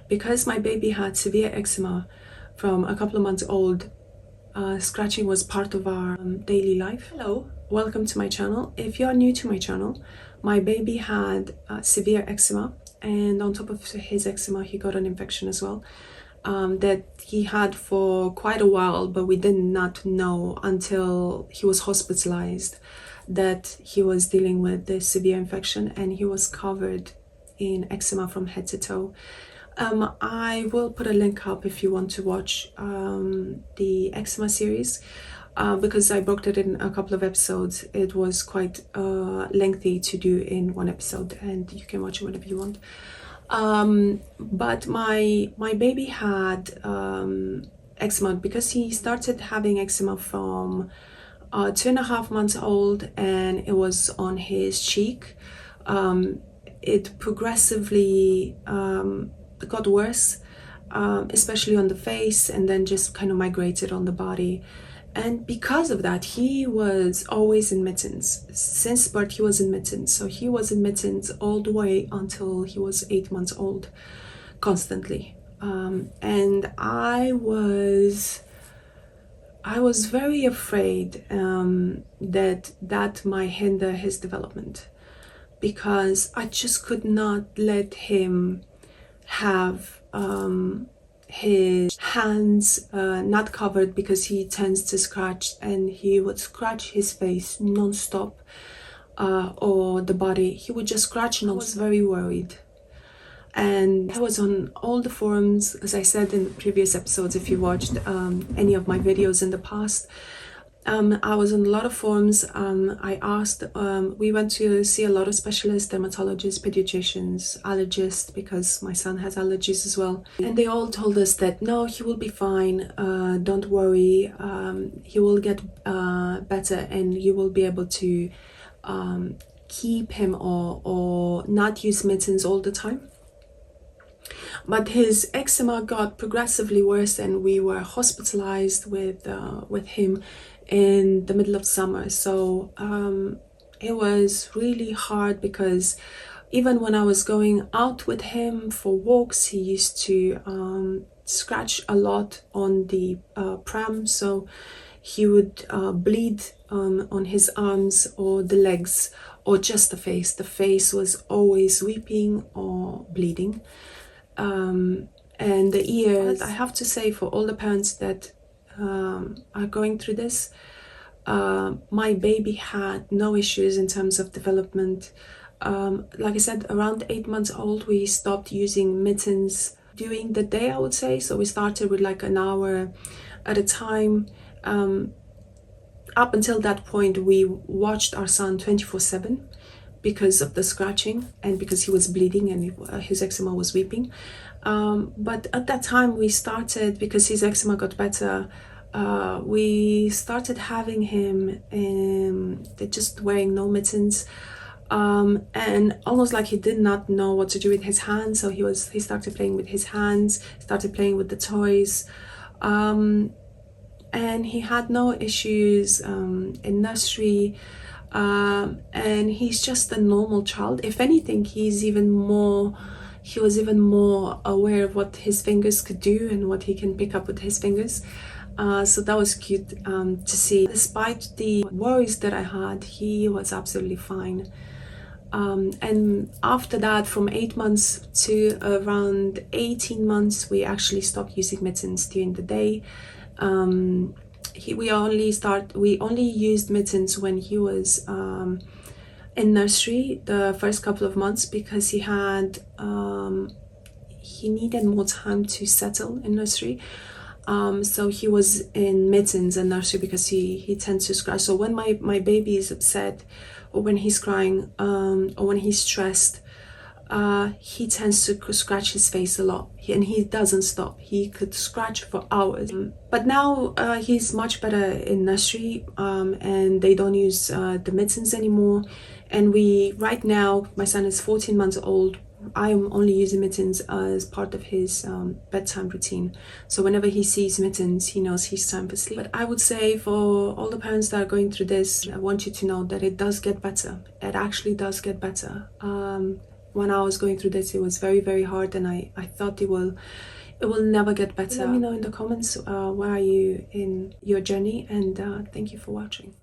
Because my baby had severe eczema from a couple of months old, scratching was part of our daily life. Hello, welcome to my channel. If you're new to my channel, my baby had severe eczema, and on top of his eczema he got an infection as well that he had for quite a while, but we did not know until he was hospitalized that he was dealing with this severe infection, and he was covered in eczema from head to toe. I will put a link up if you want to watch the eczema series, because I broke it in a couple of episodes. It was quite lengthy to do in one episode, and you can watch it whenever you want. But my baby had eczema because he started having eczema from 2.5 months old, and it was on his cheek. It progressively got worse, especially on the face, and then just kind of migrated on the body. And because of that, he was always in mittens. Since birth, he was in mittens. So he was in mittens all the way until he was 8 months old, constantly. And I was very afraid that might hinder his development, because I just could not let him have his hands not covered, because he tends to scratch, and he would scratch his face non-stop, or the body. He would just scratch, and I was very worried. And I was on all the forums, as I said in the previous episodes. If you watched any of my videos in the past, I was on a lot of forums. I asked, we went to see a lot of specialists, dermatologists, pediatricians, allergists, because my son has allergies as well. And they all told us that, no, he will be fine, don't worry, he will get better, and you will be able to keep him or not use mittens all the time. But his eczema got progressively worse, and we were hospitalized with him in the middle of summer. So it was really hard, because even when I was going out with him for walks, he used to scratch a lot on the pram. So he would bleed on his arms or the legs, or just the face. The face was always weeping or bleeding. And the ears. I have to say, for all the parents that are going through this, my baby had no issues in terms of development. Like I said, around 8 months old, we stopped using mittens during the day, I would say. So we started with like an hour at a time. Up until that point, we watched our son 24/7 because of the scratching, and because he was bleeding, and his eczema was weeping. But at that time, we started, because his eczema got better, we started having him just wearing no mittens, and almost like he did not know what to do with his hands. So he started playing with his hands, started playing with the toys, and he had no issues in nursery. And he's just a normal child. If anything, he was even more aware of what his fingers could do and what he can pick up with his fingers. So that was cute to see. Despite the worries that I had, he was absolutely fine. And after that, from 8 months to around 18 months, we actually stopped using mittens during the day. We only used mittens when he was in nursery, the first couple of months, because he needed more time to settle in nursery. So he was in mittens in nursery because he tends to scratch. So when my baby is upset, or when he's crying, or when he's stressed, he tends to scratch his face a lot, and he doesn't stop. He could scratch for hours. But now he's much better in nursery, and they don't use the mittens anymore. And right now, my son is 14 months old. I am only using mittens as part of his bedtime routine. So whenever he sees mittens, he knows he's time for sleep. But I would say, for all the parents that are going through this, I want you to know that it does get better. It actually does get better. when I was going through this, it was very, very hard, and I thought it will never get better. Let me know in the comments where are you in your journey, and thank you for watching.